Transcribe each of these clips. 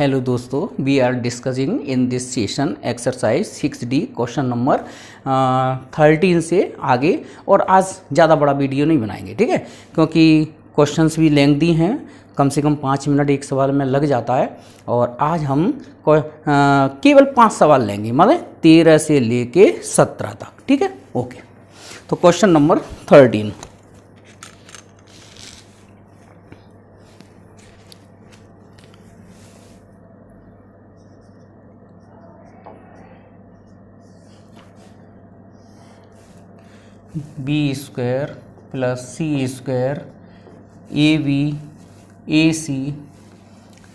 Hello दोस्तों, we are discussing in this session exercise 6D question number 13 से आगे। और आज ज़्यादा बड़ा वीडियो नहीं बनाएंगे, ठीक है, क्योंकि क्वेश्चंस भी लेंथी हैं। कम से कम 5 मिनट एक सवाल में लग जाता है। और आज हम केवल 5 सवाल लेंगे, मतलब 13 से लेके 17 तक, ठीक है। ओके, तो question number 13। B square plus C square A C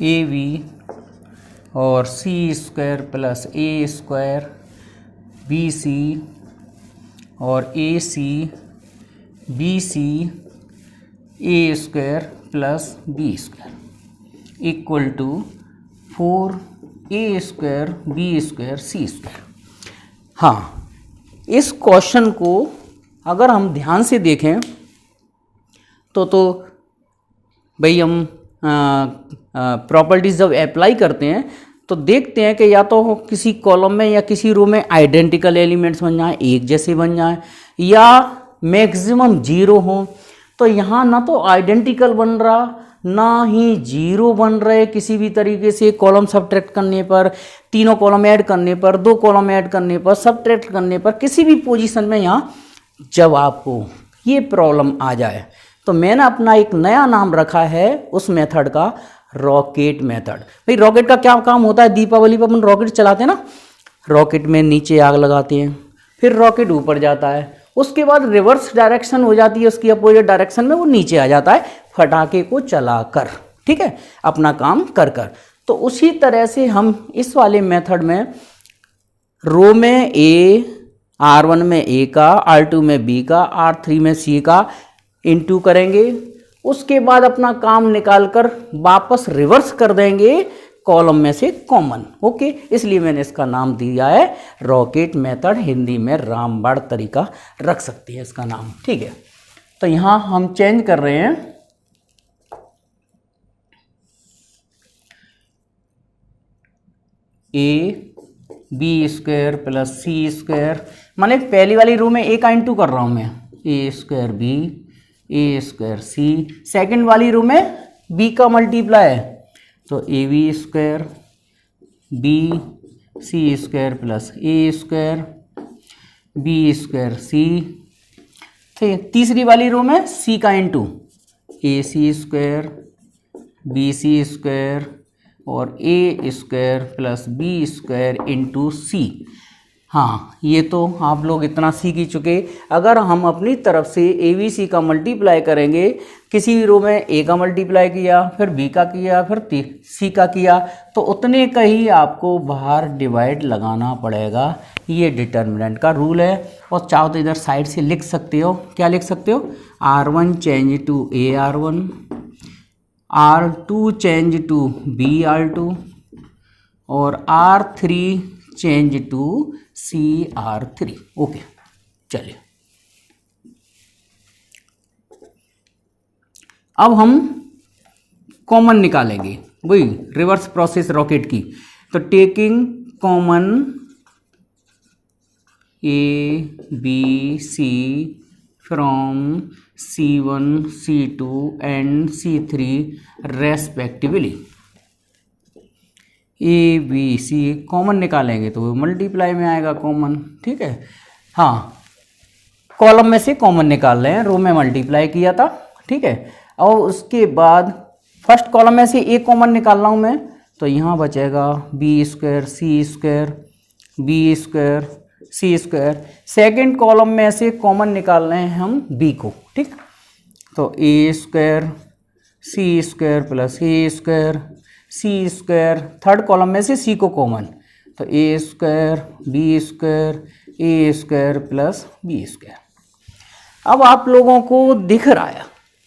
A B और C square plus A square B C और A C B C A square plus B square equal to 4 A square B square C square. हाँ, इस question को अगर हम ध्यान से देखें तो भाई हम प्रॉपर्टीज जब अप्लाई करते हैं तो देखते हैं कि या तो किसी कॉलम में या किसी रो में आइडेंटिकल एलिमेंट्स बन जाएं, एक जैसे बन जाएं, या मैक्सिमम 0 हो। तो यहाँ ना तो आइडेंटिकल बन रहा ना ही 0 बन रहे किसी भी तरीके से। कॉलम सब्ट्रैक्ट करने पर, तीनों कॉलम ऐड करने पर, 2 कॉलम ऐड करने पर, सब्ट्रैक्ट करने पर, किसी भी पोजीशन में यहाँ जब आपको ये प्रॉब्लम आ जाए तो मैंने अपना एक नया नाम रखा है उस मेथड का, रॉकेट मेथड। भाई रॉकेट का क्या काम होता है? दीपावली पर अपन रॉकेट चलाते हैं ना, रॉकेट में नीचे आग लगाते हैं, फिर रॉकेट ऊपर जाता है, उसके बाद रिवर्स डायरेक्शन हो जाती है, उसकी अपोजिट डायरेक्शन में वो नीचे आ जाता है फटाके को चलाकर, ठीक है, अपना काम कर कर। तो उसी तरह से हम इस वाले मेथड में रो में R1 में A का, R2 में B का, R3 में C का इंटू करेंगे। उसके बाद अपना काम निकालकर वापस रिवर्स कर देंगे कॉलम में से कॉमन। ओके, इसलिए मैंने इसका नाम दिया है रॉकेट मेथड। हिंदी में रामबाण तरीका रख सकते हैं इसका नाम, ठीक है। तो यहाँ हम चेंज कर रहे हैं A B square plus C square, माने पहली वाली रो में ए का इंटू कर रहा हूँ मैं, A square B A square C. Second वाली रो में बी का मल्टीप्लाई है तो A B square B C square plus A square B square C. ठीक, तीसरी वाली रो में सी का into, A C square B C square और A square plus B square into C. हाँ, ये तो आप लोग इतना सीख ही चुके। अगर हम अपनी तरफ से ए बी सी का मल्टीप्लाई करेंगे, किसी भी रो में ए का मल्टीप्लाई किया, फिर बी का किया, फिर सी का किया, तो उतने का ही आपको बाहर डिवाइड लगाना पड़ेगा। ये डिटर्मिनेंट का रूल है। और चाहो तो इधर साइड से लिख सकते हो। क्या लिख सकते हो? R1 change to A R1, R2 change to B R2 और R3 change to C R3। Okay, चलिए अब हम कॉमन निकालेंगे, वही रिवर्स प्रोसेस रॉकेट की। तो taking common A B C from C1 C2 and C3 respectively, A B C common निकालेंगे तो मल्टीप्लाई में आएगा कॉमन, ठीक है। हाँ, कॉलम में से कॉमन निकाल रहे हैं, रो में मल्टीप्लाई किया था, ठीक है। और उसके बाद फर्स्ट कॉलम में से एक कॉमन निकाल रहा हूँ मैं, तो यहाँ बचेगा B square C square B square C square. Second column में से कॉमन निकाल रहे हैं हम बी को, ठीक। तो ए square C square plus A square C square. Third column में से सी को कॉमन, तो ए स्क्वायर बी स्क्वायर ए स्क्वायर प्लस बी स्क्वायर। अब आप लोगों को दिख रहा है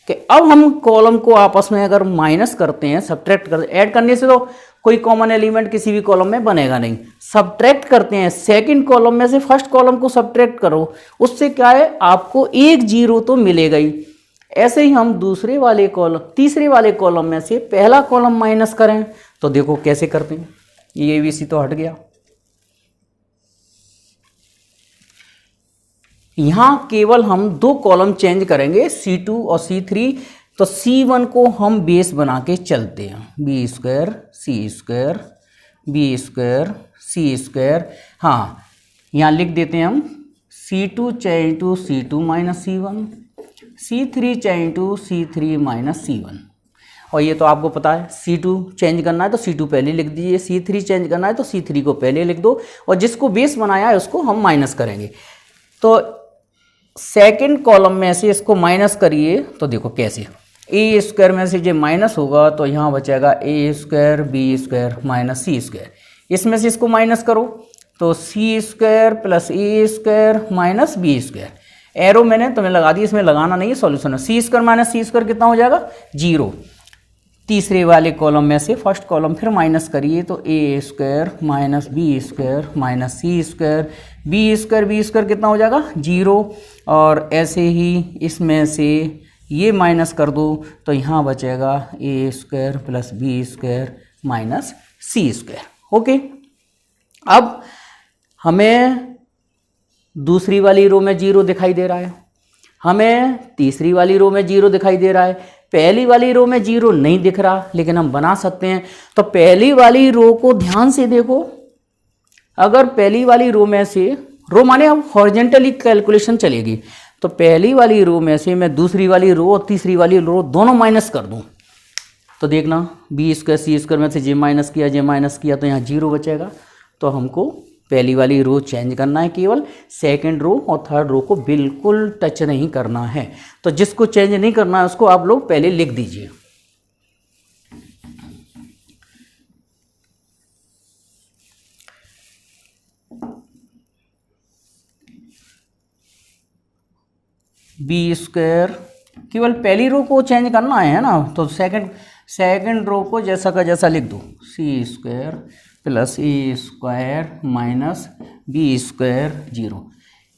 कि अब हम कॉलम को आपस में अगर माइनस करते हैं, सब्ट्रैक्ट करते, ऐड करने से तो कोई कॉमन एलिमेंट किसी भी कॉलम में बनेगा नहीं। सब्ट्रैक्ट करते हैं, सेकंड कॉलम में से फर्स्ट कॉलम को सब्ट्रैक्ट करो, उससे क्या है, आपको एक 0 तो मिलेगा ही। ऐसे ही हम तीसरे वाले कॉलम में से पहला कॉलम माइनस करें तो देखो कैसे करते हैं। ये ABC तो हट गया, यहां केवल हम 2 कॉलम चेंज करेंगे C2 और C3। तो C1 को हम बेस बना के चलते हैं, B square C square B square C square. हाँ, यहाँ लिख देते हैं हम C2 × C2 minus C1, C3 × C3 minus C1। और ये तो आपको पता है, C2 चेंज करना है तो C2 पहले लिख दीजिए, C3 चेंज करना है तो C3 को पहले लिख दो, और जिसको बेस बनाया है उसको हम माइनस करेंगे। तो सेकंड कॉलम में से इसको माइनस करिए तो देखो कैसे, A स्क्वायर में से जो माइनस होगा तो यहाँ बचेगा A square B square minus C square. इसमें से इसको माइनस करो तो C square plus A square minus B square. Arrow मैंने तुम्हें लगा दी, इसमें लगाना नहीं है, सॉल्यूशन है। C square minus C square कितना हो जाएगा 0। तीसरे वाले कॉलम में से फर्स्ट कॉलम फिर माइनस करिए तो A square minus B square minus C square, B square कितना हो जाएगा 0। और ऐसे ही इसमें से ये माइनस कर दो तो यहाँ बचेगा A square plus B square minus C square. Okay, अब हमें दूसरी वाली रो में 0 दिखाई दे रहा है, हमें तीसरी वाली रो में 0 दिखाई दे रहा है, पहली वाली रो में 0 नहीं दिख रहा, लेकिन हम बना सकते हैं। तो पहली वाली रो को ध्यान से देखो, अगर पहली वाली रो में से, रो माने अब हॉरिजॉन्टली कैलकुलेशन चलेगी, तो पहली वाली रो में से मैं दूसरी वाली रो और तीसरी वाली रो दोनों माइनस कर दूं तो देखना B स्क्वायर C स्क्वायर में से जे माइनस किया तो यहाँ 0 बचेगा। तो हमको पहली वाली रो चेंज करना है, केवल सेकंड रो और थर्ड रो को बिल्कुल टच नहीं करना है। तो जिसको चेंज नहीं करना है उसको आप लोग पहले लिख दीजिए। B स्क्वायर, केवल पहली रो को चेंज करना है ना, तो सेकंड रो को जैसा का जैसा लिख दो, C square plus A square minus B square 0।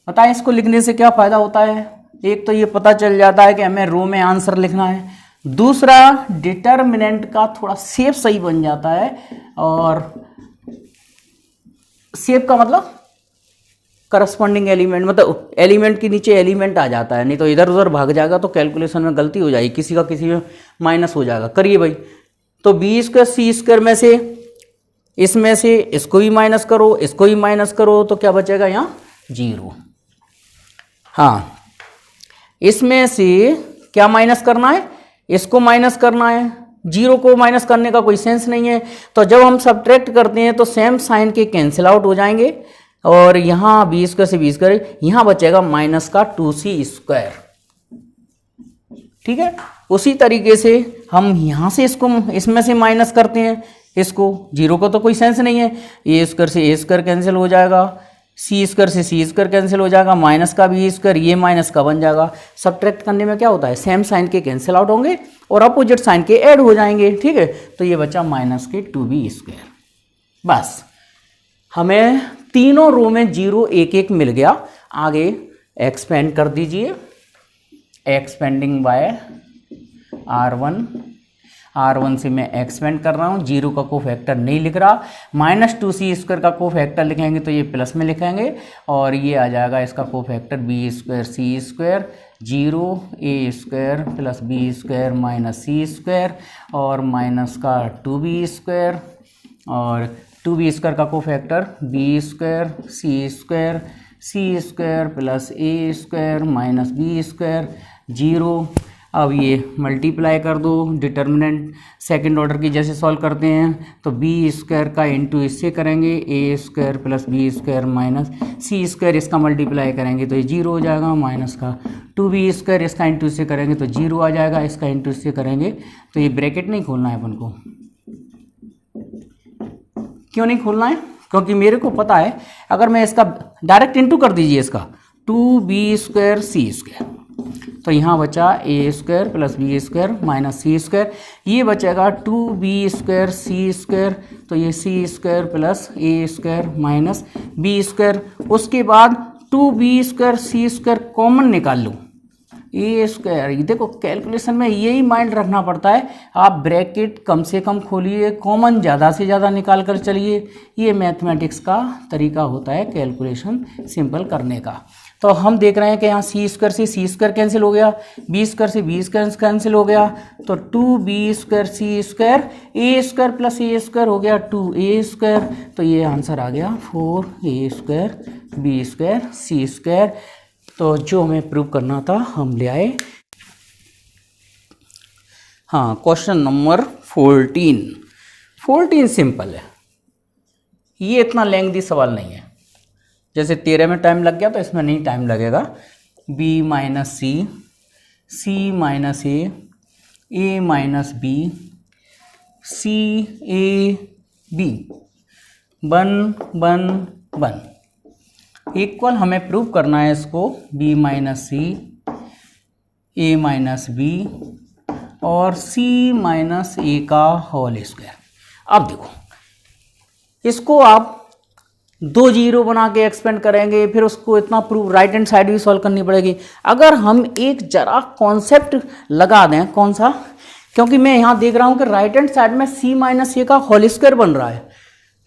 बताएं इसको लिखने से क्या फ़ायदा होता है? एक तो ये पता चल जाता है कि हमें रो में आंसर लिखना है, दूसरा डिटर्मिनेंट का थोड़ा शेप सही बन जाता है, और शेप का मतलब करस्पॉन्डिंग एलिमेंट, मतलब एलिमेंट के नीचे एलिमेंट आ जाता है, नहीं तो इधर उधर भाग जाएगा तो कैलकुलेशन में गलती हो जाएगी, किसी का किसी में माइनस हो जाएगा। करिए भाई, तो B स्क्वायर C स्क्वायर में से इसमें से इसको भी माइनस करो, इसको भी माइनस करो, तो क्या बचेगा यहाँ 0। हाँ, इसमें से क्या माइनस करना है, इसको माइनस करना है, 0 को माइनस करने का कोई सेंस नहीं है। तो जब हम सब्ट्रैक्ट करते हैं तो सेम साइन के कैंसिल आउट हो जाएंगे, और यहाँ B स्क्वायर से B स्क्वायर, यहाँ बचेगा माइनस का 2C स्क्वायर। ठीक है, उसी तरीके से हम यहाँ से इसको इसमें से माइनस करते हैं, इसको 0 को तो कोई सेंस नहीं है, A स्क्वायर से A स्क्वायर कैंसिल हो जाएगा, C स्क्वायर से C स्क्वायर कैंसिल हो जाएगा, माइनस का B स्क्वायर, ये माइनस का बन जाएगा। सब्ट्रैक्ट करने में क्या होता है, सेम साइन के कैंसिल आउट होंगे और अपोजिट साइन के ऐड हो जाएंगे। ठीक है, तो ये बचा माइनस के 2B स्क्वायर। बस हमें तीनों रो में 0 1 1 मिल गया। आगे एक्सपेंड कर दीजिए, एक्सपेंडिंग बाय R1 से मैं एक्सपेंड कर रहा हूँ, 0 का कोफैक्टर नहीं लिख रहा, माइनस 2C स्क्वायर का कोफैक्टर लिखेंगे तो ये प्लस में लिखेंगे, और ये आ जाएगा इसका cofactor B square C square 0, A square plus B square minus C square, और माइनस का 2B स्क्वायर, और 2B स्क्वायर का cofactor B square C square plus A square minus B square 0। अब ये मल्टीप्लाई कर दो, डिटर्मिनेंट सेकंड ऑर्डर की जैसे सॉल्व करते हैं तो B स्क्वायर का इंटू इससे करेंगे, A square plus B square minus C square, इसका मल्टीप्लाई करेंगे तो ये 0 हो जाएगा, माइनस का 2B स्क्वायर, इसका इंटू इससे करेंगे तो 0 आ जाएगा, इसका इंटू इससे करेंगे तो ये ब्रैकेट नहीं खोलना है अपन को। क्यों नहीं खोलना है? क्योंकि मेरे को पता है अगर मैं इसका डायरेक्ट इंटू कर दीजिए इसका 2B स्क्वायर C स्क्वायर, तो यहाँ बचा A square plus B square minus C square, ये बचेगा 2B स्क्वायर C स्क्वायर, तो ये C square plus A square minus B square. उसके बाद 2B square C square common निकाल लो, ए स्क्वायर, देखो कैलकुलेशन में यही माइंड रखना पड़ता है, आप ब्रैकेट कम से कम खोलिए, कॉमन ज़्यादा से ज़्यादा निकाल कर चलिए, ये मैथमेटिक्स का तरीका होता है कैलकुलेशन सिंपल करने का। तो हम देख रहे हैं कि यहाँ सी स्क्वायर से सी स्क्वायर कैंसिल हो गया, बी स्क्वायर से बी स्क्वायर कैंसिल हो गया, तो 2b square C square A square plus A square हो गया 2a स्क्वायर, तो ये आंसर आ गया 4a square B square C square. तो जो हमें प्रूव करना था हम ले आए। हाँ, क्वेश्चन नंबर 14 सिंपल है, ये इतना लेंथी सवाल नहीं है, जैसे 13 में टाइम लग गया तो इसमें नहीं टाइम लगेगा। b minus C minus A minus B C A B one equal, हमें प्रूव करना है इसको b minus C A minus B और c माइनस ए का होल स्क्वायर। अब देखो इसको आप 2 जीरो बना के एक्सपेंड करेंगे, फिर उसको इतना प्रूव राइट हैंड साइड भी सॉल्व करनी पड़ेगी। अगर हम एक जरा कॉन्सेप्ट लगा दें, कौन सा, क्योंकि मैं यहाँ देख रहा हूँ कि राइट हैंड साइड में c माइनस ए का होल स्क्वायर बन रहा है,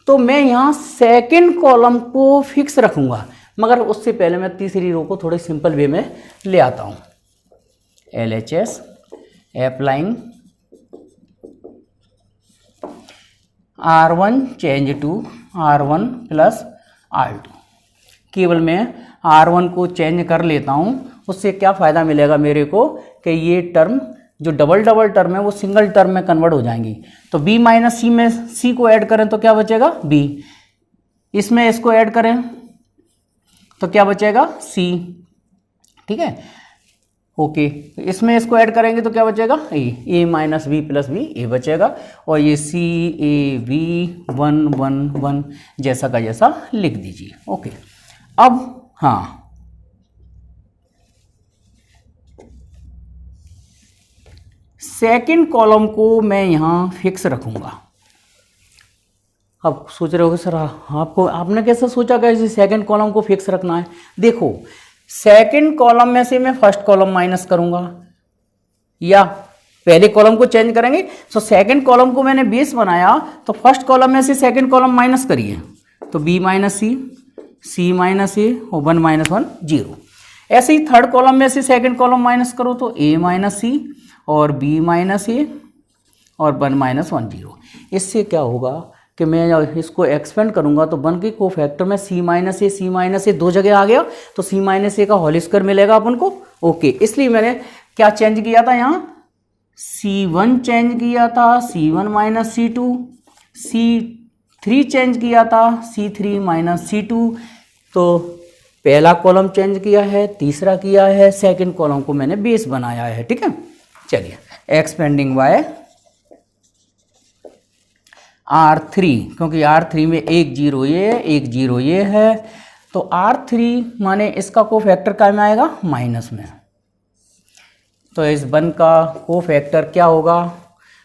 तो मैं यहाँ सेकंड कॉलम को फिक्स रखूँगा, मगर उससे पहले मैं तीसरी रो को थोड़े सिंपल वे में ले आता हूँ। LHS applying R1 change to R1 plus R2, केवल मैं R1 को चेंज कर लेता हूँ, उससे क्या फ़ायदा मिलेगा मेरे को कि ये टर्म जो डबल टर्म है वो सिंगल टर्म में कन्वर्ट हो जाएंगी। तो b माइनस सी में c को ऐड करें तो क्या बचेगा b, इसमें इसको ऐड करें तो क्या बचेगा c, ठीक है, ओके। इसमें इसको ऐड करेंगे तो क्या बचेगा a minus B plus B A बचेगा, और ये c a b 1 1 1 जैसा का जैसा लिख दीजिए, ओके। अब हाँ, सेकंड कॉलम को मैं यहाँ फिक्स रखूँगा। अब सोच रहे हो सर आपने कैसे सोचा कि इसे सेकंड कॉलम को फिक्स रखना है। देखो सेकंड कॉलम में से मैं फर्स्ट कॉलम माइनस करूँगा, या पहले कॉलम को चेंज करेंगे। तो सेकंड कॉलम को मैंने बेस बनाया, तो फर्स्ट कॉलम में से सेकंड कॉलम माइनस करिए, तो b minus C minus A और 1 माइनस 1 0। ऐसे ही थर्ड कॉलम में से सेकंड कॉलम माइनस करो तो a माइनस सी और b माइनस ए और 1 माइनस 1 0। इससे क्या होगा कि मैं इसको एक्सपेंड करूंगा तो 1 के कोफैक्टर में c माइनस ए 2 जगह आ गया, तो c माइनस ए का होल स्क्वायर मिलेगा अपन को, ओके। इसलिए मैंने क्या चेंज किया था, यहाँ c1 चेंज किया था, c1 minus c2, c3 change किया था, c3 माइनस c2। तो पहला कॉलम चेंज किया है, तीसरा किया है, सेकंड कॉलम को मैंने बेस बनाया है, ठीक है। चलिए एक्सपेंडिंग बाय R3, क्योंकि R3 में एक जीरो ये है, तो R3 माने इसका कोफैक्टर क्या में आएगा, माइनस में। तो इस 1 का कोफैक्टर क्या होगा,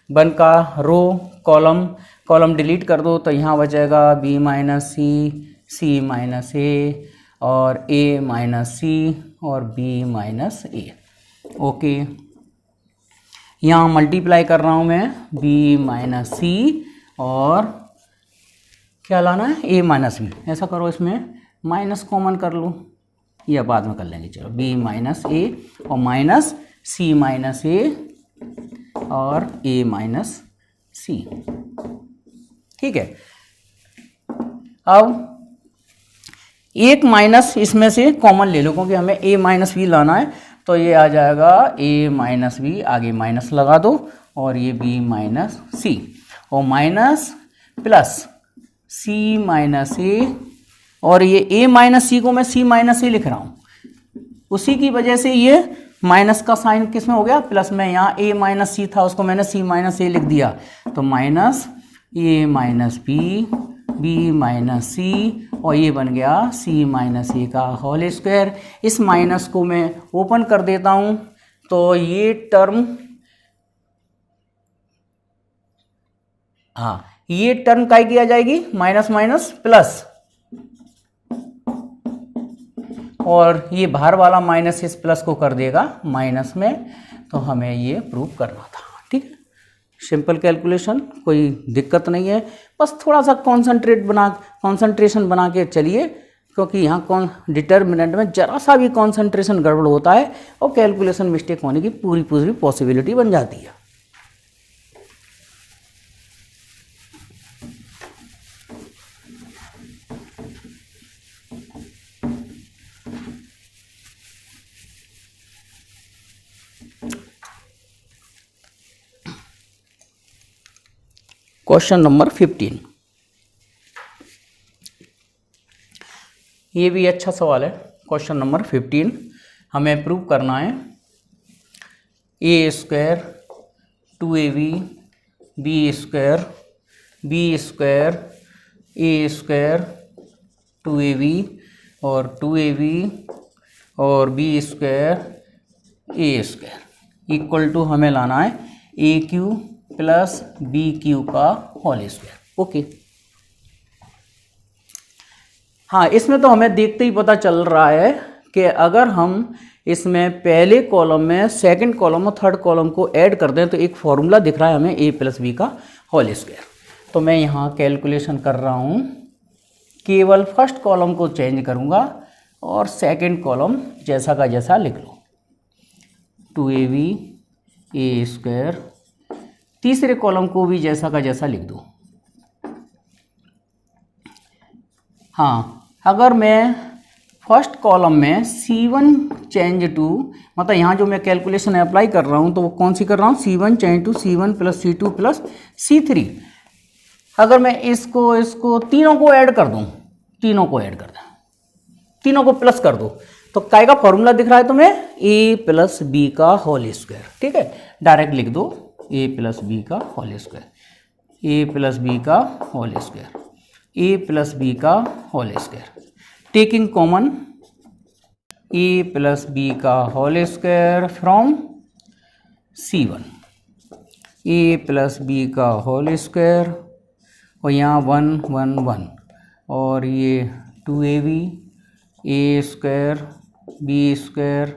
1 का रो कॉलम डिलीट कर दो, तो यहाँ बचेगा b minus C minus A और a माइनस सी और b माइनस ए, ओके। यहाँ मल्टीप्लाई कर रहा हूँ मैं b माइनस सी और क्या लाना है a माइनस बी। ऐसा करो इसमें माइनस कॉमन कर लो, या बाद में कर लेंगे, चलो b माइनस ए और माइनस c माइनस ए और a माइनस सी, ठीक है। अब एक माइनस इसमें से कॉमन ले लो, क्योंकि हमें a माइनस बी लाना है, तो ये आ जाएगा a माइनस बी, आगे माइनस लगा दो, और ये b माइनस सी और minus plus c minus A, और ये a माइनस सी को मैं c माइनस ए लिख रहा हूँ, उसी की वजह से ये माइनस का साइन किस में हो गया, प्लस में। यहाँ a माइनस सी था, उसको मैंने c माइनस ए लिख दिया, तो minus a minus B minus C, और ये बन गया c माइनस ए का होल स्क्वायर। इस माइनस को मैं ओपन कर देता हूँ, तो ये टर्म, हाँ ये टर्म क्या किया जाएगी, माइनस माइनस प्लस, और ये बाहर वाला माइनस इस प्लस को कर देगा माइनस में, तो हमें ये प्रूव करना था। ठीक है, सिंपल कैलकुलेशन, कोई दिक्कत नहीं है, बस थोड़ा सा कंसंट्रेशन बना के चलिए, क्योंकि यहाँ कौन डिटर्मिनेंट में जरा सा भी कंसंट्रेशन गड़बड़ होता है और कैलकुलेशन मिस्टेक होने की पूरी पॉसिबिलिटी बन जाती है। क्वेश्चन नंबर 15, ये भी अच्छा सवाल है। क्वेश्चन नंबर 15 हमें प्रूव करना है a² 2ab b² b² a² 2ab और 2ab और b² a² इक्वल टू हमें लाना है AQ प्लस BQ का होल स्क्वायर। ओके, हाँ, इसमें तो हमें देखते ही पता चल रहा है कि अगर हम इसमें पहले कॉलम में सेकंड कॉलम और थर्ड कॉलम को ऐड कर दें तो एक फॉर्मूला दिख रहा है हमें a प्लस बी का होल स्क्वायर। तो मैं यहाँ कैलकुलेशन कर रहा हूँ, केवल फर्स्ट कॉलम को चेंज करूँगा और सेकंड कॉलम जैसा का जैसा लिख लो, 2ab a², तीसरे कॉलम को भी जैसा का जैसा लिख दो। हाँ, अगर मैं फर्स्ट कॉलम में C1 चेंज टू, मतलब यहाँ जो मैं कैलकुलेशन अप्लाई कर रहा हूँ तो वो कौन सी कर रहा हूँ, C1 change to C1 plus C2 plus C3। अगर मैं इसको तीनों को ऐड कर दूँ, तीनों को प्लस कर दो, तो काय का फॉर्मूला दिख रहा है तुम्हें, a प्लस बी का होल स्क्वायर। ठीक है, डायरेक्ट लिख दो a प्लस बी का whole square, a plus B का whole square, a plus B का whole square, taking common a plus B का whole square from C1, a plus B का होल स्क्वायर, और यहाँ 1 1 1 और ये 2ab a² b²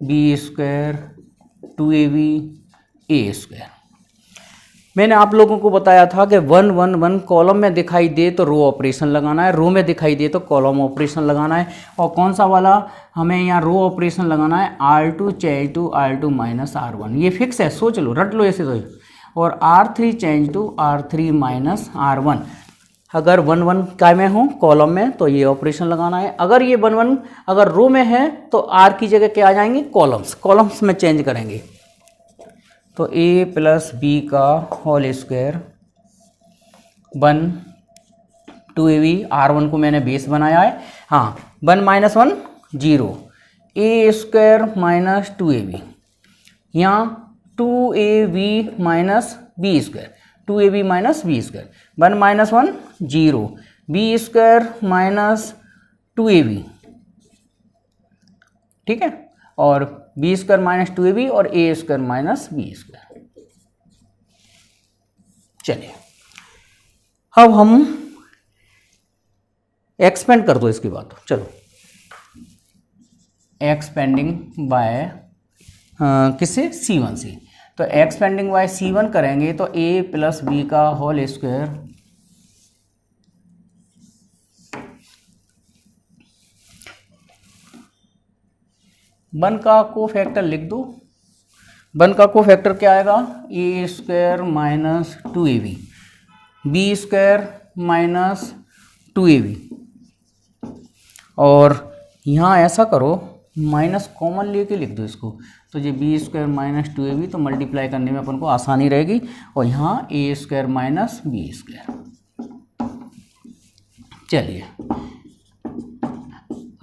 b² 2ab a²। मैंने आप लोगों को बताया था कि 1 1 1 कॉलम में दिखाई दे तो रो ऑपरेशन लगाना है, रो में दिखाई दे तो कॉलम ऑपरेशन लगाना है, और कौन सा वाला हमें यहाँ रो ऑपरेशन लगाना है, R2 change to R2 minus R1, ये फिक्स है, सोच लो, रट लो ऐसे तो, और R3 change to R3 minus R1। अगर 1 1 काय में हो कॉलम में तो ये ऑपरेशन लगाना है, अगर ये 1 1 अगर रो में है तो R की जगह क्या आ जाएंगे, कॉलम्स में चेंज करेंगे। तो a प्लस बी का होल स्क्वायर 1 2ab, R1 को मैंने बेस बनाया है, हाँ 1 माइनस 1 0, a² माइनस 2ab, यहाँ 2ab minus b², 2ab minus b², 1 minus 1 0, b² minus 2ab, ठीक है, और b² माइनस 2ab और a² माइनस b²। चलिए अब हम एक्सपेंड कर दो इसके बाद, चलो एक्सपेंडिंग बाय किससे, C1 से, तो एक्सपेंडिंग बाय C1 करेंगे तो a प्लस बी का होल स्क्वायर 1 का कोफैक्टर लिख दो, 1 का कोफैक्टर क्या आएगा, a² minus 2ab, b² minus 2ab, और यहाँ ऐसा करो माइनस कॉमन लेके लिख दो इसको, तो ये b² माइनस 2ab, तो मल्टीप्लाई करने में अपन को आसानी रहेगी, और यहाँ a² माइनस b²। चलिए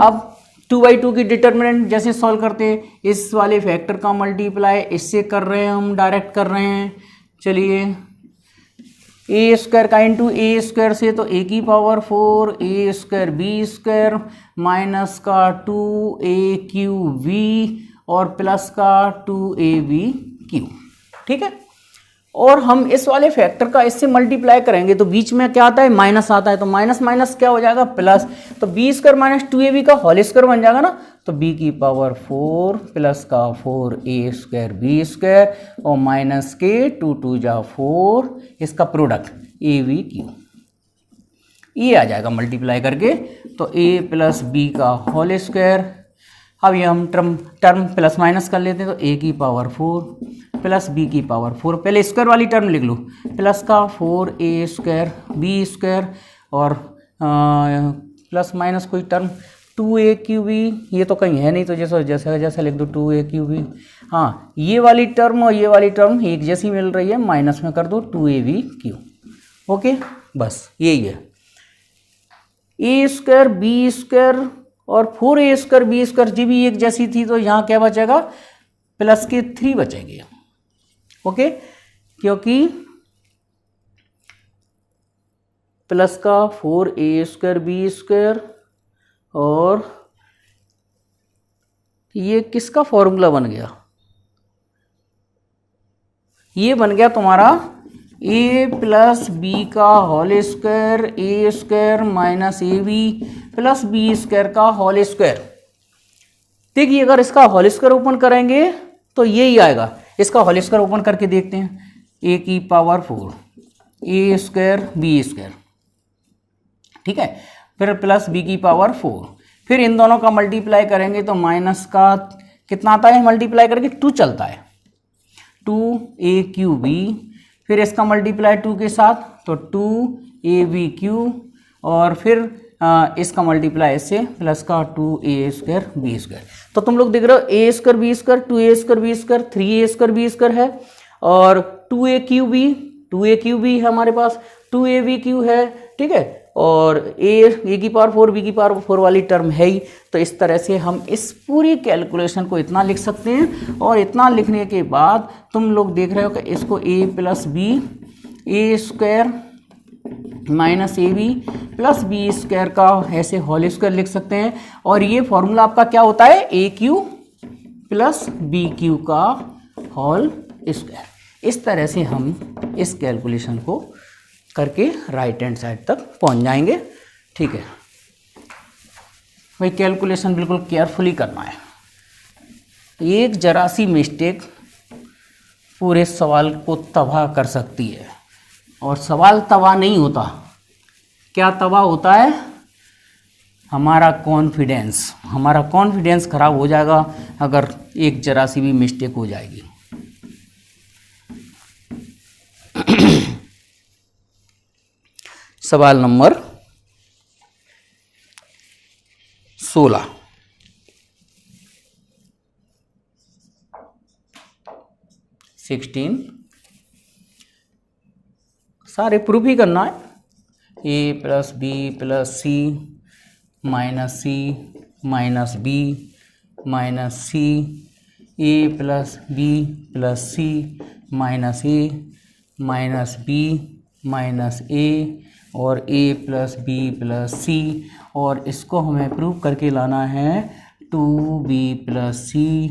अब 2/2 की डिटर्मिनेंट जैसे सॉल्व करते हैं, इस वाले फैक्टर का मल्टीप्लाई इससे कर रहे हैं, हम डायरेक्ट कर रहे हैं। चलिए a² का इंटू a² से तो a की पावर 4 a² b² माइनस का 2aqv और प्लस का 2abq, ठीक है। और हम इस वाले फैक्टर का इससे मल्टीप्लाई करेंगे तो बीच में क्या आता है, माइनस आता है, तो माइनस माइनस क्या हो जाएगा, प्लस, तो बी स्क्वायर माइनस 2ab का होल स्क्वायर बन जाएगा ना, तो b की पावर 4 प्लस का 4a स्क्वायर बी स्क्वायर और माइनस के 2 2 जा 4, इसका प्रोडक्ट AVQ, ये आ जाएगा मल्टीप्लाई करके, तो a प्लस बी का होल स्क्वायर। अब ये हम टर्म प्लस माइनस कर लेते हैं, तो a की पावर 4 प्लस b की पावर 4, पहले स्क्वायर वाली टर्म लिख लो, प्लस का 4a स्क्वायर बी स्क्वायर और प्लस माइनस कोई टर्म 2AQB, ये तो कहीं है नहीं तो जैसा जैसा लिख दो 2AQB। हाँ, ये वाली टर्म और ये वाली टर्म एक जैसी मिल रही है, माइनस में कर दो 2AVQ। ओके, बस यही है, a स्क्वायर बी स्क्वायर और 4a स्क्वायर बी स्क्वायर जी भी एक जैसी थी, तो यहाँ क्या बचेगा, प्लस के 3 बचेंगे। ओके, क्योंकि प्लस का 4a स्क्वायर बी स्क्वायर और ये किसका फॉर्मूला बन गया, ये बन गया तुम्हारा a प्लस बी का whole square a square minus ab plus B square का होल स्क्वायर। देखिए, अगर इसका होल स्क्वायर ओपन करेंगे तो यही आएगा, इसका होल स्क्वायर ओपन करके देखते हैं, a की power 4 a square B square, ठीक है, फिर प्लस b की पावर 4, फिर इन दोनों का मल्टीप्लाई करेंगे तो माइनस का कितना आता है, मल्टीप्लाई करके 2 चलता है, 2AQB, फिर इसका मल्टीप्लाई 2 के साथ तो 2AVQ, और फिर इसका मल्टीप्लाई इससे प्लस का 2a स्क्वायर बी स्क्वायर। तो तुम लोग देख रहे हो a square B square, 2a square B square, 3a square B square है, और 2AQB है हमारे पास, 2AVQ है, ठीक है, और a की पावर 4 b की पावर 4 वाली टर्म है ही। तो इस तरह से हम इस पूरी कैलकुलेशन को इतना लिख सकते हैं, और इतना लिखने के बाद तुम लोग देख रहे हो कि इसको a plus B a square minus AB plus B square का ऐसे होल स्क्वायर लिख सकते हैं, और ये फॉर्मूला आपका क्या होता है, AQ प्लस BQ का होल स्क्वायर। इस तरह से हम इस कैलकुलेशन को करके राइट हैंड साइड तक पहुंच जाएंगे, ठीक है भाई। कैलकुलेशन बिल्कुल केयरफुली करना है, एक जरा सी मिस्टेक पूरे सवाल को तबाह कर सकती है, और सवाल तबाह नहीं होता, क्या तबाह होता है, हमारा कॉन्फिडेंस खराब हो जाएगा अगर एक जरा सी भी मिस्टेक हो जाएगी। सवाल नंबर 16, सारे प्रूफ ही करना है, a plus B plus C minus B minus C, a plus B plus C minus a minus B minus a और a plus B plus C, और इसको हमें प्रूव करके लाना है 2b प्लस सी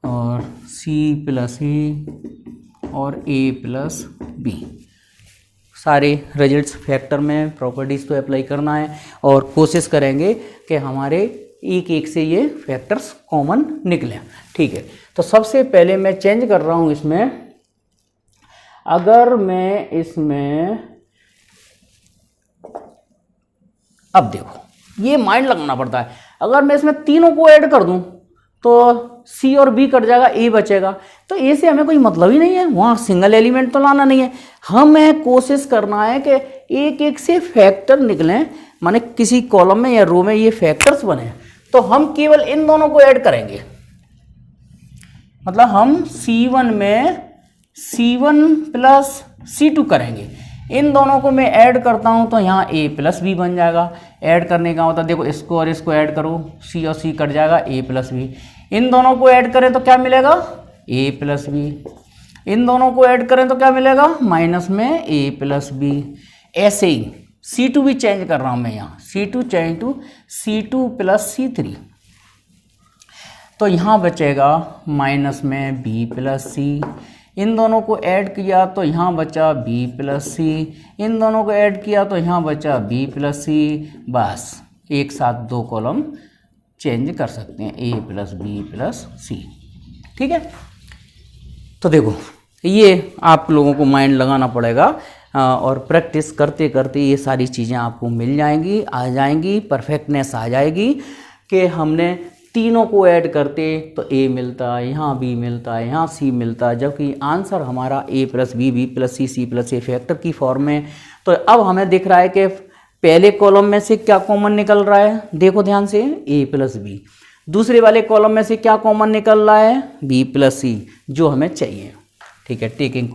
और c प्लस a और a plus B. सारे रिजल्ट्स फैक्टर में प्रॉपर्टीज़ तो अप्लाई करना है, और कोशिश करेंगे कि हमारे एक एक से ये फैक्टर्स कॉमन निकलें, ठीक है। तो सबसे पहले मैं चेंज कर रहा हूँ इसमें, अगर मैं इसमें, अब देखो ये माइंड लगाना पड़ता है, अगर मैं इसमें तीनों को ऐड कर दूं तो C और B कट जाएगा, A बचेगा, तो A से हमें कोई मतलब ही नहीं है, वहाँ सिंगल एलिमेंट तो लाना नहीं है, हमें कोशिश करना है कि एक एक से फैक्टर निकलें, माने किसी कॉलम में या रो में ये फैक्टर्स बने, तो हम केवल इन दोनों को ऐड करेंगे, मतलब हम C1 में C1 प्लस C2 करेंगे, इन दोनों को मैं ऐड करता हूं तो यहाँ a प्लस बी बन जाएगा। ऐड करने का मतलब देखो, इसको और इसको ऐड करो, c और c कट जाएगा, a प्लस बी। इन दोनों को ऐड करें तो क्या मिलेगा, a प्लस बी। इन दोनों को ऐड करें तो क्या मिलेगा, माइनस में a प्लस बी। ऐसे ही C2 भी चेंज कर रहा हूं मैं यहाँ, C2 change to C2 plus C3, तो यहाँ बचेगा माइनस में b प्लस सी। इन दोनों को ऐड किया तो यहाँ बचा बी प्लस सी, इन दोनों को ऐड किया तो यहाँ बचा बी प्लस सी। बस एक साथ दो कॉलम चेंज कर सकते हैं, ए प्लस बी प्लस सी। ठीक है, तो देखो ये आप लोगों को माइंड लगाना पड़ेगा और प्रैक्टिस करते करते ये सारी चीज़ें आपको मिल जाएंगी, आ जाएंगी, परफेक्टनेस आ जाएगी कि हमने तीनों को ऐड करते तो ए मिलता है, यहाँ बी मिलता है, यहाँ सी मिलता है, जबकि आंसर हमारा ए प्लस बी, बी प्लस सी, सी प्लस ए फैक्टर की फॉर्म में। तो अब हमें दिख रहा है कि पहले कॉलम में से क्या कॉमन निकल रहा है, देखो ध्यान से, ए प्लस बी। दूसरे वाले कॉलम में से क्या कॉमन निकल रहा है, बी प्लस सी, जो हमें चाहिए। ठीक है, taking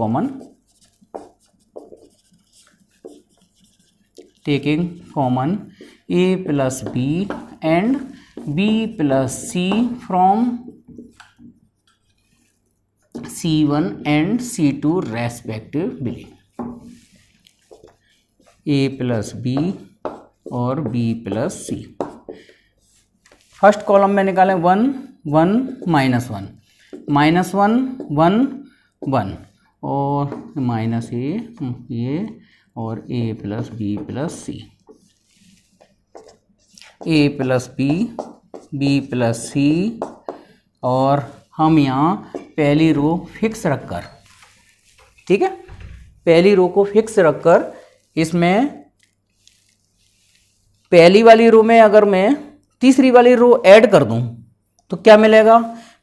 common A plus B and B plus C from C1 and C2 respectively. A plus B और B plus C. First column में निकालें 1 1 -1 -1 1 1 और माइनस ये और A plus B plus C, A plus B plus C. और हम यहाँ पहली रो फिक्स रखकर, ठीक है, पहली रो को फिक्स रखकर इसमें पहली वाली रो में अगर मैं तीसरी वाली रो ऐड कर दूं तो क्या मिलेगा,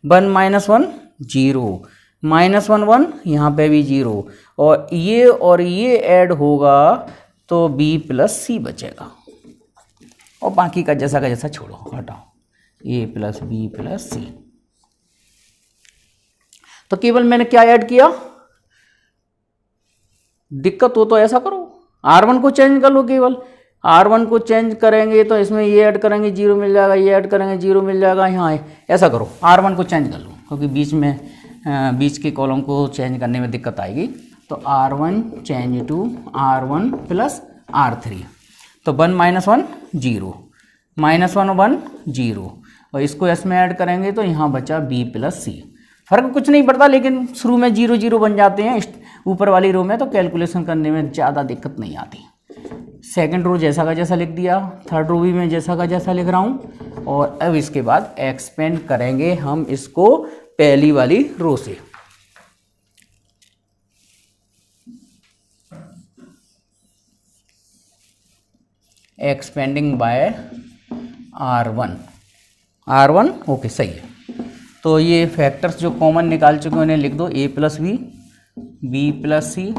1 -1 0, -1 1, यहाँ पे भी 0, और ये ऐड होगा तो बी प्लस सी बचेगा, और बाकी का जैसा छोड़ो, हटाओ, ए प्लस बी प्लस सी। तो केवल मैंने क्या ऐड किया, दिक्कत हो तो ऐसा करो, R1 को चेंज कर लो, केवल R1 को चेंज करेंगे तो इसमें ये ऐड करेंगे 0 मिल जाएगा, ये ऐड करेंगे 0 मिल जाएगा, यहाँ ऐसा करो, R1 को चेंज कर लो, क्योंकि बीच के कॉलम को चेंज करने में दिक्कत आएगी। तो R1 change to R1 plus R3, तो 1 -1 0, -1 1 0, और इसको इसमें ऐड करेंगे तो यहाँ बचा बी प्लस सी। फर्क कुछ नहीं पड़ता, लेकिन शुरू में 0 0 बन जाते हैं ऊपर वाली रो में, तो कैलकुलेशन करने में ज़्यादा दिक्कत नहीं आती। सेकंड रो जैसा का जैसा लिख दिया, थर्ड रो भी मैं जैसा का जैसा लिख रहा हूँ, और अब इसके बाद एक्सपेंड करेंगे हम इसको पहली वाली रो से। एक्सपेंडिंग बाय R1 ओके, सही है। तो ये फैक्टर्स जो कॉमन निकाल चुके हैं उन्हें लिख दो, ए प्लस बी प्लस सी,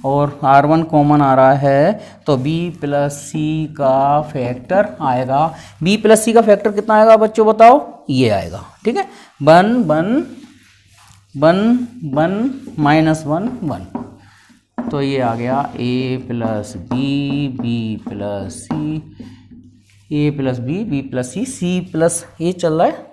और R1 कॉमन आ रहा है तो बी प्लस सी का फैक्टर आएगा। बी प्लस सी का फैक्टर कितना आएगा बच्चों, बताओ, ये आएगा। ठीक है, 1 1 1 -1 1, तो ये आ गया A plus B plus C, A plus B plus C plus A चल रहा है,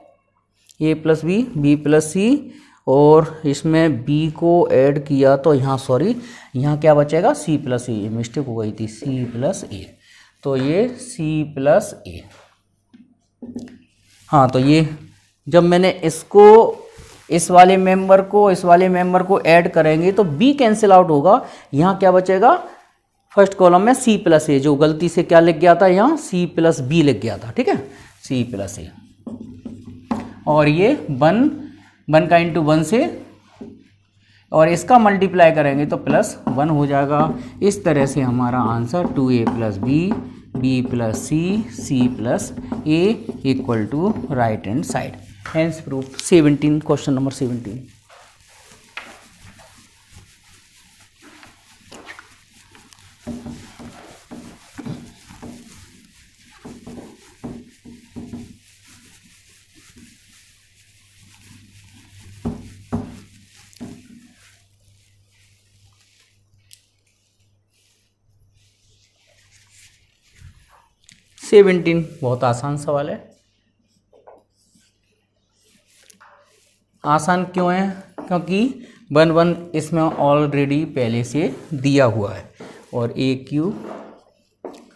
A plus B plus C, और इसमें b को ऐड किया तो यहाँ क्या बचेगा, c प्लस ए, मिस्टेक हो गई थी, c प्लस ए, तो ये c प्लस ए। हाँ, तो ये जब मैंने इसको इस वाले मेंबर को ऐड करेंगे तो b कैंसिल आउट होगा, यहाँ क्या बचेगा, फर्स्ट कॉलम में c प्लस ए, जो गलती से क्या लिख गया था, यहाँ c प्लस बी लिख गया था। ठीक है, c प्लस ए, और ये 1 का इंटू 1 से, और इसका मल्टीप्लाई करेंगे तो +1 हो जाएगा। इस तरह से हमारा answer 2a plus B plus C plus A equal to right hand side. Hence proof. 17, question number 17। बहुत आसान सवाल है। आसान क्यों है, क्योंकि 1 1 इसमें ऑलरेडी पहले से दिया हुआ है, और A Q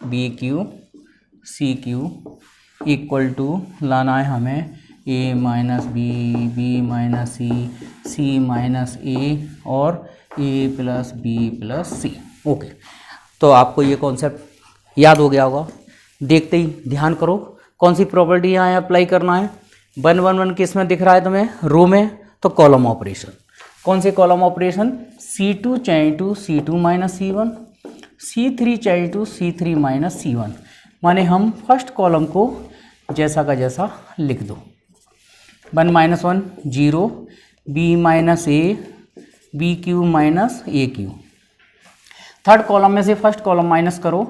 B Q C Q equal to लाना है हमें A minus B, B minus C, C minus A और A plus B plus C. Okay, तो आपको ये कॉन्सेप्ट याद हो गया होगा। देखते ही ध्यान करो कौन सी प्रॉपर्टी यहाँ अप्लाई करना है। 1 1 1 किस में दिख रहा है तुम्हें? रो में, तो कॉलम ऑपरेशन। कौन से column operation? C2 change to C2 minus C1, C3 change to C3 minus C1। माने हम फर्स्ट कॉलम को जैसा का जैसा लिख दो। 1 माइनस 1 0, बी माइनस ए, बी क्यू माइनस ए क्यू। थर्ड कॉलम में से फर्स्ट कॉलम माइनस करो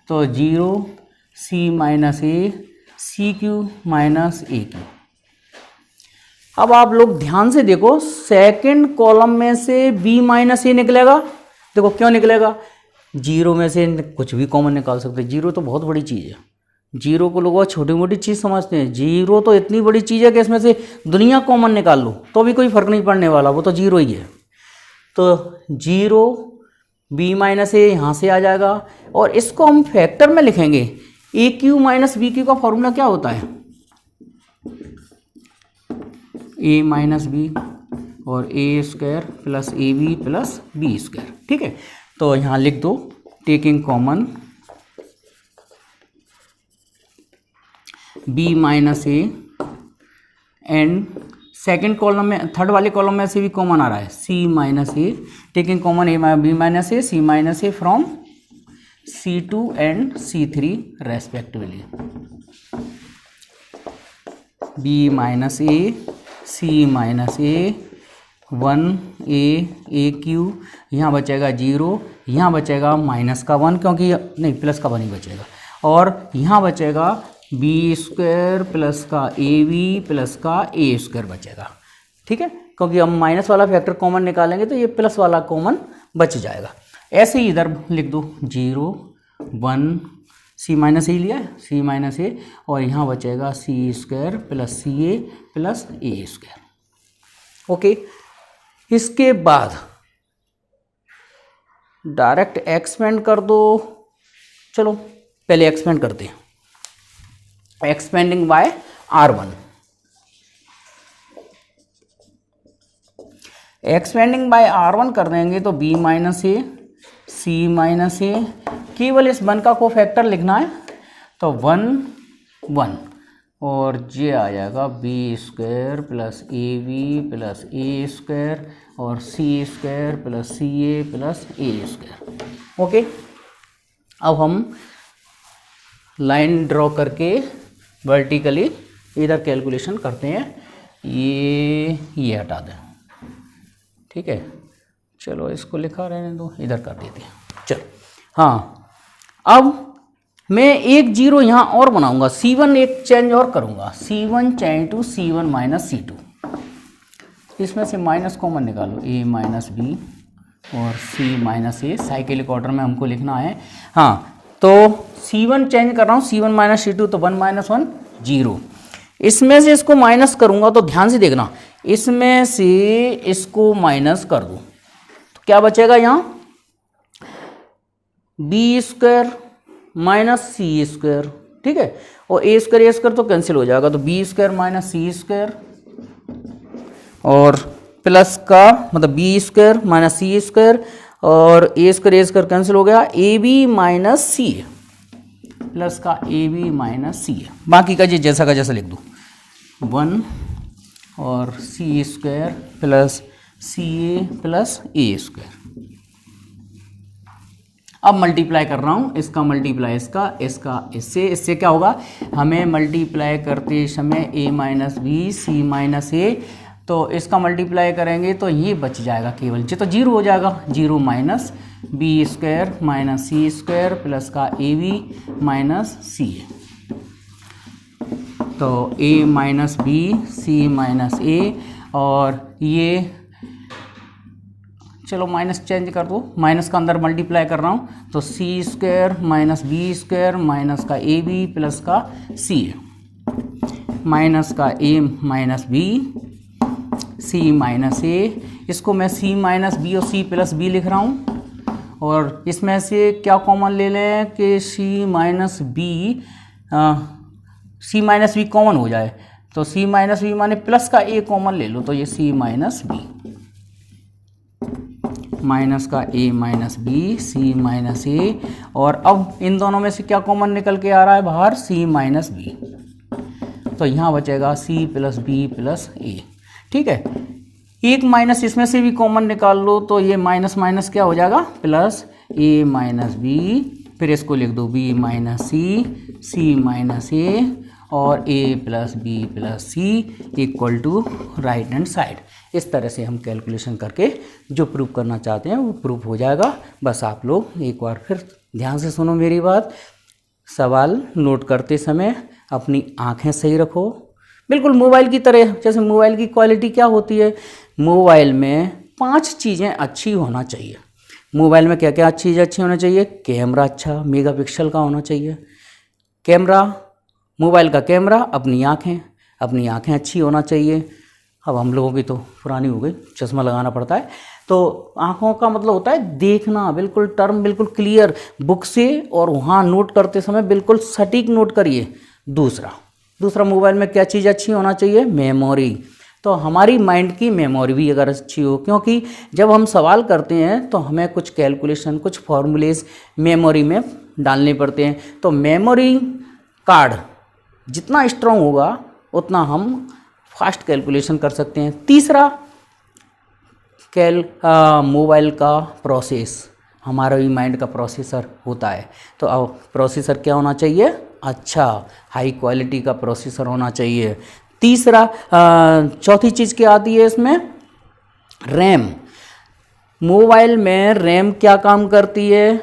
तो 0, सी minus A, C Q minus A Q. अब आप लोग ध्यान से देखो, सेकंड कॉलम में से बी माइनस ए निकलेगा। देखो क्यों निकलेगा? 0 में से कुछ भी कॉमन निकाल सकते हैं। 0 तो बहुत बड़ी चीज़ है। 0 को लोग छोटी मोटी चीज़ समझते हैं। 0 तो इतनी बड़ी चीज़ है कि इसमें से दुनिया कॉमन निकाल लो तो भी कोई फर्क नहीं पड़ने वाला, वो तो 0 ही है। तो 0 बी माइनस ए यहाँ से आ जाएगा और इसको हम फैक्टर में लिखेंगे। A Q minus B Q का फॉर्मूला क्या होता है? ए माइनस बी और A square plus A B plus B square. ठीक है, तो यहाँ लिख दो taking common B minus A and second column में, थर्ड वाले कॉलम में से भी कॉमन आ रहा है C minus A, taking common A B minus A, C minus A from C2 and C3 respectively. B minus A, C minus A, 1 A Q, यहाँ बचेगा 0, यहाँ बचेगा माइनस का 1 क्योंकि नहीं प्लस का 1 ही बचेगा, और यहाँ बचेगा बी स्क्वायर प्लस का ए बी प्लस का ए स्क्वायर बचेगा। ठीक है, क्योंकि हम माइनस वाला फैक्टर कॉमन निकालेंगे तो ये प्लस वाला कॉमन बच जाएगा। ऐसे ही इधर लिख दो 0 1 सी माइनस ए लिया है, सी माइनस ए, और यहाँ बचेगा सी square plus C A plus A square. Okay, इसके बाद डायरेक्ट एक्सपेंड कर दो। चलो पहले एक्सपेंड करते हैं। Expanding bye R1। Expanding bye R1 कर देंगे तो b minus A, C minus ए, केवल इस 1 का को फैक्टर लिखना है तो 1 1 और ये आ जाएगा B square plus A B plus A square और C square plus C A plus A square. Okay, अब हम लाइन ड्रॉ करके वर्टिकली इधर कैलकुलेशन करते हैं। ये हटा दें। ठीक है, चलो इसको लिखा रहने दो, इधर कर देते हैं। चलो हाँ, अब मैं एक 0 यहाँ और बनाऊंगा, C1 एक चेंज और करूंगा, C1 change to C1 minus C2। इसमें से माइनस कॉमन निकालो, A माइनस बी और C माइनस ए, साइक्लिक ऑर्डर में हमको लिखना है। हाँ, तो C1 चेंज कर रहा हूँ, C1 माइनस C2, तो 1 माइनस 1 0। इसमें से इसको माइनस करूँगा तो ध्यान से देखना, इसमें से इसको माइनस कर दूँ तो क्या बचेगा यहाँ? B square minus C square. ठीक है, और ए स्क्वायर तो कैंसिल हो जाएगा, तो B square minus C square और प्लस का मतलब B square minus C square और ए स्क्वायर कैंसिल हो गया, A B minus C plus का ए बी माइनस सी। बाकी का जी जैसा का जैसा लिख दो, 1 और C square plus C A plus A square. अब मल्टीप्लाई कर रहा हूँ, इसका मल्टीप्लाई इसका इससे क्या होगा? हमें मल्टीप्लाई करते समय a minus B C minus A, तो इसका मल्टीप्लाई करेंगे तो ये बच जाएगा केवल, ये तो 0 हो जाएगा, 0 minus B square minus C square plus का ए बी माइनस सी। तो a minus B C minus A, और ये चलो माइनस चेंज कर दो, माइनस का अंदर मल्टीप्लाई कर रहा हूँ तो C square minus B square minus का ए बी प्लस का सी माइनस का A minus B C minus A. इसको मैं सी माइनस बी और सी प्लस बी लिख रहा हूँ, और इसमें से क्या कॉमन ले लें कि सी माइनस बी कॉमन हो जाए, तो सी माइनस बी माने प्लस का ए कॉमन ले लो, तो ये सी माइनस बी, माइनस का A minus B, C minus A, और अब इन दोनों में से क्या कॉमन निकल के आ रहा है बाहर, सी माइनस बी, तो यहाँ बचेगा सी प्लस बी प्लस ए। ठीक है, एक माइनस इसमें से भी कॉमन निकाल लो, तो ये माइनस माइनस क्या हो जाएगा, प्लस ए माइनस बी, फिर इसको लिख दो B minus C, C minus A, और A plus B plus C equal to right hand side. इस तरह से हम कैलकुलेशन करके जो प्रूफ करना चाहते हैं वो प्रूफ हो जाएगा। बस आप लोग एक बार फिर ध्यान से सुनो मेरी बात, सवाल नोट करते समय अपनी आंखें सही रखो, बिल्कुल मोबाइल की तरह। जैसे मोबाइल की क्वालिटी क्या होती है, मोबाइल में 5 चीज़ें अच्छी होना चाहिए। मोबाइल में क्या क्या चीज़ें अच्छी होना चाहिए, कैमरा अच्छा मेगापिक्सल का होना चाहिए, कैमरा, मोबाइल का कैमरा, अपनी आँखें अच्छी होना चाहिए। अब हम लोगों की तो पुरानी हो गई, चश्मा लगाना पड़ता है, तो आँखों का मतलब होता है देखना, बिल्कुल टर्म बिल्कुल क्लियर बुक से, और वहाँ नोट करते समय बिल्कुल सटीक नोट करिए। दूसरा मोबाइल में क्या चीज़ अच्छी होना चाहिए, मेमोरी। तो हमारी माइंड की मेमोरी भी अगर अच्छी हो, क्योंकि जब हम सवाल करते हैं तो हमें कुछ कैलकुलेशन, कुछ फॉर्मूलेज मेमोरी में डालने पड़ते हैं। तो मेमोरी कार्ड जितना स्ट्रॉन्ग होगा उतना हम फास्ट कैलकुलेशन कर सकते हैं। तीसरा, मोबाइल का प्रोसेस, हमारा भी माइंड का प्रोसेसर होता है, तो अब प्रोसेसर क्या होना चाहिए, अच्छा हाई क्वालिटी का प्रोसेसर होना चाहिए। तीसरा, चौथी चीज़ क्या आती है इसमें, रैम। मोबाइल में रैम क्या काम करती है,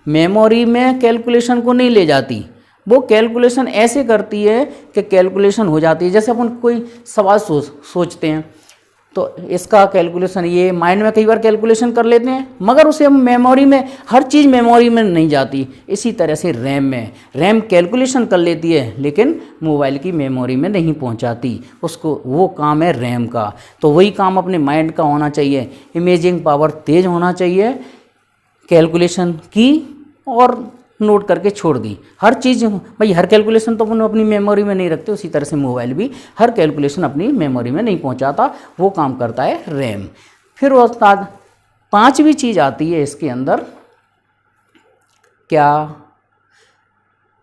मेमोरी में कैलकुलेशन को नहीं ले जाती, वो कैलकुलेशन ऐसे करती है कि कैलकुलेशन हो जाती है। जैसे अपन कोई सवाल सोचते हैं तो इसका कैलकुलेशन ये माइंड में कई बार कैलकुलेशन कर लेते हैं, मगर उसे हम मेमोरी में, हर चीज़ मेमोरी में नहीं जाती। इसी तरह से रैम कैलकुलेशन कर लेती है लेकिन मोबाइल की मेमोरी में नहीं पहुंचाती, उसको वो काम है रैम का। तो वही काम अपने माइंड का होना चाहिए, इमेजिंग पावर तेज होना चाहिए, कैलकुलेशन की और नोट करके छोड़ दी। हर चीज़ भाई, हर कैलकुलेशन तो अपन अपनी मेमोरी में नहीं रखते, उसी तरह से मोबाइल भी हर कैलकुलेशन अपनी मेमोरी में नहीं पहुंचाता, वो काम करता है रैम। फिर उसके बाद 5वीं चीज़ आती है इसके अंदर, क्या,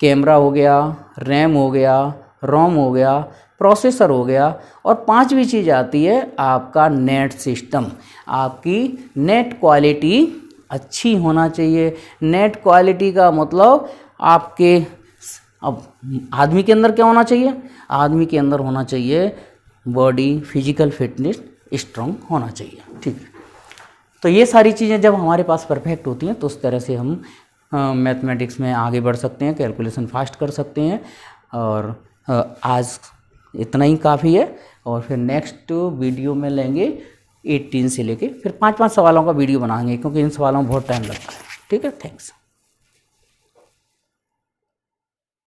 कैमरा हो गया, रैम हो गया, रोम हो गया, प्रोसेसर हो गया, और 5वीं चीज़ आती है आपका नेट सिस्टम। आपकी नेट क्वालिटी अच्छी होना चाहिए। नेट क्वालिटी का मतलब आपके, अब आदमी के अंदर क्या होना चाहिए, आदमी के अंदर होना चाहिए बॉडी फिजिकल फिटनेस स्ट्रांग होना चाहिए। ठीक है, तो ये सारी चीज़ें जब हमारे पास परफेक्ट होती हैं तो उस तरह से हम मैथमेटिक्स में आगे बढ़ सकते हैं, कैलकुलेशन फास्ट कर सकते हैं। और आज इतना ही काफ़ी है, और फिर नेक्स्ट वीडियो में लेंगे 18 से लेके फिर 5-5 सवालों का वीडियो बनाएंगे, क्योंकि इन सवालों में बहुत टाइम लगता है। ठीक है, थैंक्स।